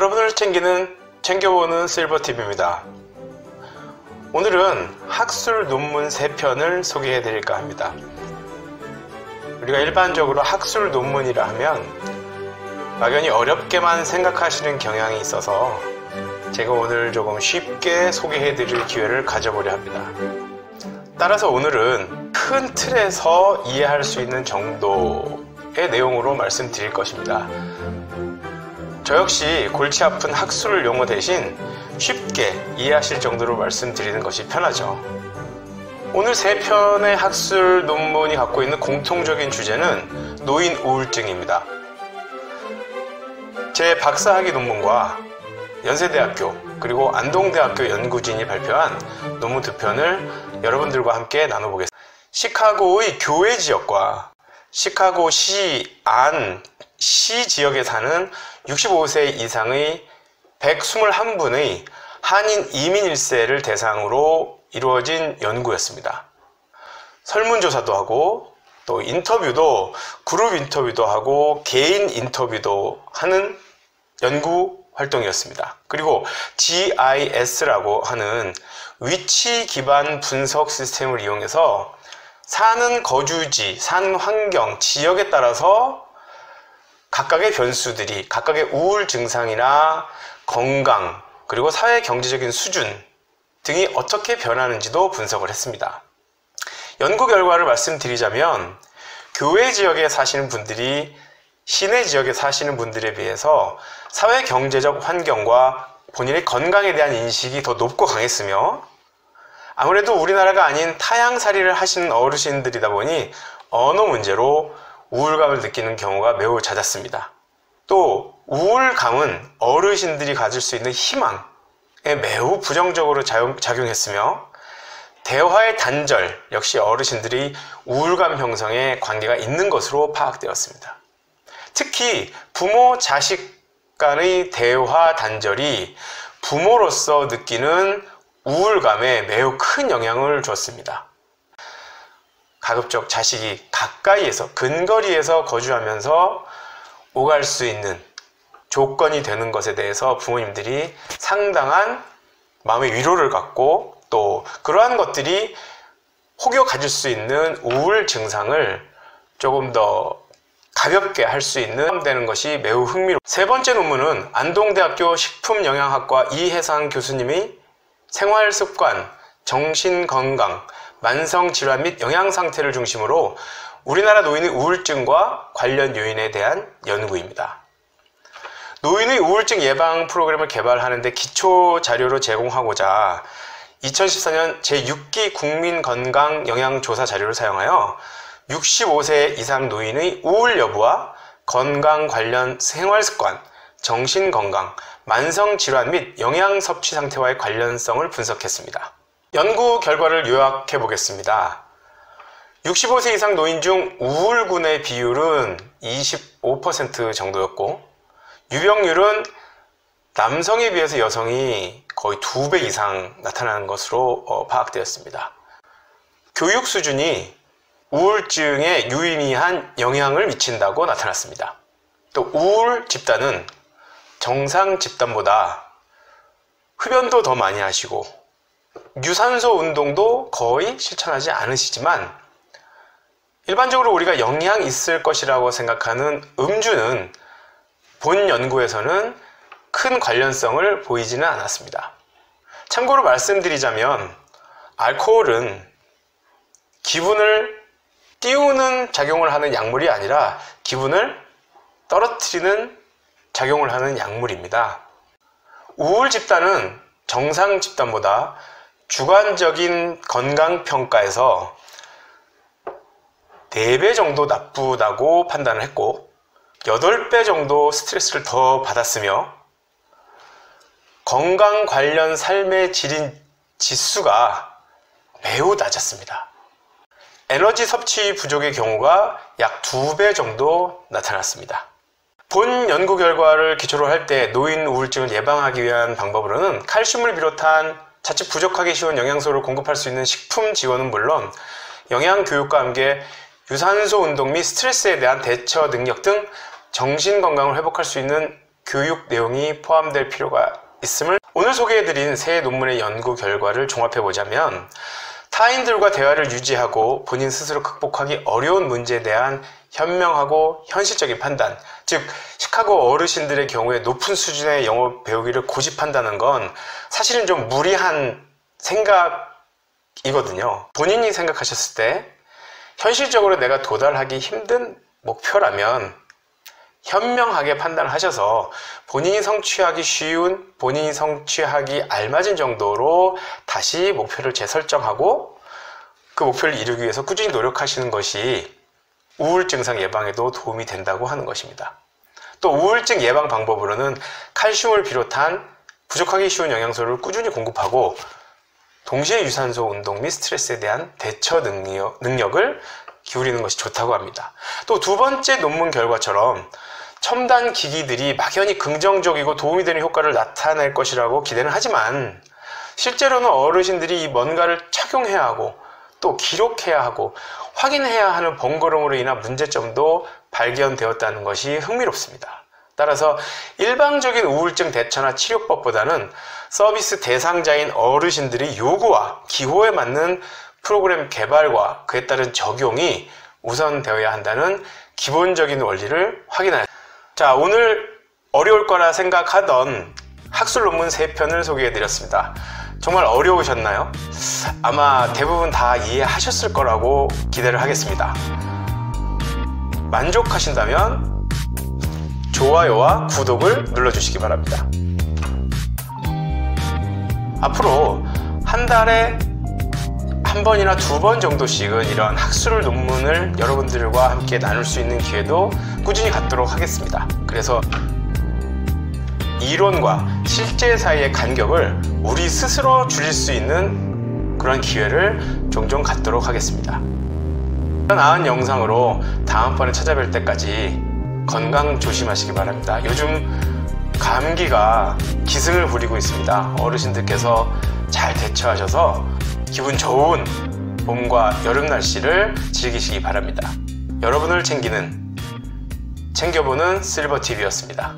여러분을 챙겨보는 실버TV입니다. 오늘은 학술 논문 3편을 소개해 드릴까 합니다. 우리가 일반적으로 학술 논문이라 하면 막연히 어렵게만 생각하시는 경향이 있어서 제가 오늘 조금 쉽게 소개해 드릴 기회를 가져보려 합니다. 따라서 오늘은 큰 틀에서 이해할 수 있는 정도의 내용으로 말씀드릴 것입니다. 저 역시 골치 아픈 학술 용어 대신 쉽게 이해하실 정도로 말씀드리는 것이 편하죠. 오늘 3편의 학술 논문이 갖고 있는 공통적인 주제는 노인 우울증입니다. 제 박사학위 논문과 연세대학교 그리고 안동대학교 연구진이 발표한 논문 2편을 여러분들과 함께 나눠보겠습니다. 시카고의 교외 지역과 시카고시 안 시 지역에 사는 65세 이상의 121분의 한인 이민 1세를 대상으로 이루어진 연구였습니다. 설문조사도 하고 또 인터뷰도 그룹 인터뷰도 하고 개인 인터뷰도 하는 연구 활동이었습니다. 그리고 GIS라고 하는 위치 기반 분석 시스템을 이용해서 사는 거주지, 사는 환경, 지역에 따라서 각각의 변수들이 각각의 우울 증상이나 건강 그리고 사회 경제적인 수준 등이 어떻게 변하는지도 분석을 했습니다. 연구 결과를 말씀드리자면 교외 지역에 사시는 분들이 시내 지역에 사시는 분들에 비해서 사회 경제적 환경과 본인의 건강에 대한 인식이 더 높고 강했으며 아무래도 우리나라가 아닌 타향살이를 하시는 어르신들이다 보니 언어 문제로 우울감을 느끼는 경우가 매우 잦았습니다. 또 우울감은 어르신들이 가질 수 있는 희망에 매우 부정적으로 작용했으며 대화의 단절 역시 어르신들이 우울감 형성에 관계가 있는 것으로 파악되었습니다. 특히 부모 자식 간의 대화 단절이 부모로서 느끼는 우울감에 매우 큰 영향을 줬습니다. 가급적 자식이 가까이에서 근거리에서 거주하면서 오갈 수 있는 조건이 되는 것에 대해서 부모님들이 상당한 마음의 위로를 갖고 또 그러한 것들이 혹여 가질 수 있는 우울 증상을 조금 더 가볍게 할 수 있는 되는 것이 매우 흥미롭습니다. 세 번째 논문은 안동대학교 식품영양학과 이혜상 교수님이 생활습관, 정신건강, 만성질환 및 영양상태를 중심으로 우리나라 노인의 우울증과 관련 요인에 대한 연구입니다. 노인의 우울증 예방 프로그램을 개발하는 데 기초 자료로 제공하고자 2014년 제6기 국민건강영양조사 자료를 사용하여 65세 이상 노인의 우울 여부와 건강 관련 생활습관, 정신건강, 만성질환 및 영양 섭취 상태와의 관련성을 분석했습니다. 연구 결과를 요약해 보겠습니다. 65세 이상 노인 중 우울군의 비율은 25% 정도였고 유병률은 남성에 비해서 여성이 거의 2배 이상 나타나는 것으로 파악되었습니다. 교육 수준이 우울증에 유의미한 영향을 미친다고 나타났습니다. 또 우울 집단은 정상 집단보다 흡연도 더 많이 하시고 유산소 운동도 거의 실천하지 않으시지만 일반적으로 우리가 영향이 있을 것이라고 생각하는 음주는 본 연구에서는 큰 관련성을 보이지는 않았습니다. 참고로 말씀드리자면 알코올은 기분을 띄우는 작용을 하는 약물이 아니라 기분을 떨어뜨리는 작용을 하는 약물입니다. 우울 집단은 정상 집단보다 주관적인 건강평가에서 4배 정도 나쁘다고 판단을 했고 8배 정도 스트레스를 더 받았으며 건강 관련 삶의 질인 지수가 매우 낮았습니다. 에너지 섭취 부족의 경우가 약 2배 정도 나타났습니다. 본 연구 결과를 기초로 할 때 노인 우울증을 예방하기 위한 방법으로는 칼슘을 비롯한 자칫 부족하기 쉬운 영양소를 공급할 수 있는 식품 지원은 물론 영양교육과 함께 유산소 운동 및 스트레스에 대한 대처 능력 등 정신건강을 회복할 수 있는 교육 내용이 포함될 필요가 있음을 오늘 소개해드린 세 논문의 연구 결과를 종합해보자면 타인들과 대화를 유지하고 본인 스스로 극복하기 어려운 문제에 대한 현명하고 현실적인 판단, 즉 시카고 어르신들의 경우에 높은 수준의 영어 배우기를 고집한다는 건 사실은 좀 무리한 생각이거든요. 본인이 생각하셨을 때 현실적으로 내가 도달하기 힘든 목표라면 현명하게 판단을 하셔서 본인이 성취하기 쉬운, 본인이 성취하기 알맞은 정도로 다시 목표를 재설정하고 그 목표를 이루기 위해서 꾸준히 노력하시는 것이 우울증 상 예방에도 도움이 된다고 하는 것입니다. 또 우울증 예방 방법으로는 칼슘을 비롯한 부족하기 쉬운 영양소를 꾸준히 공급하고 동시에 유산소 운동 및 스트레스에 대한 대처 능력을 기울이는 것이 좋다고 합니다. 또 두 번째 논문 결과처럼 첨단 기기들이 막연히 긍정적이고 도움이 되는 효과를 나타낼 것이라고 기대는 하지만 실제로는 어르신들이 뭔가를 착용해야 하고 또 기록해야 하고 확인해야 하는 번거로움으로 인한 문제점도 발견되었다는 것이 흥미롭습니다. 따라서 일방적인 우울증 대처나 치료법보다는 서비스 대상자인 어르신들의 요구와 기호에 맞는 프로그램 개발과 그에 따른 적용이 우선되어야 한다는 기본적인 원리를 확인하였습니다. 자, 오늘 어려울 거라 생각하던 학술 논문 3편을 소개해드렸습니다. 정말 어려우셨나요? 아마 대부분 다 이해하셨을 거라고 기대를 하겠습니다. 만족하신다면 좋아요와 구독을 눌러주시기 바랍니다. 앞으로 한 달에 한 번이나 2번 정도씩은 이런 학술 논문을 여러분들과 함께 나눌 수 있는 기회도 꾸준히 갖도록 하겠습니다. 그래서 이론과 실제 사이의 간격을 우리 스스로 줄일 수 있는 그런 기회를 종종 갖도록 하겠습니다. 나은 영상으로 다음번에 찾아뵐 때까지 건강 조심하시기 바랍니다. 요즘 감기가 기승을 부리고 있습니다. 어르신들께서 잘 대처하셔서 기분 좋은 봄과 여름 날씨를 즐기시기 바랍니다. 여러분을 챙겨보는 실버TV였습니다.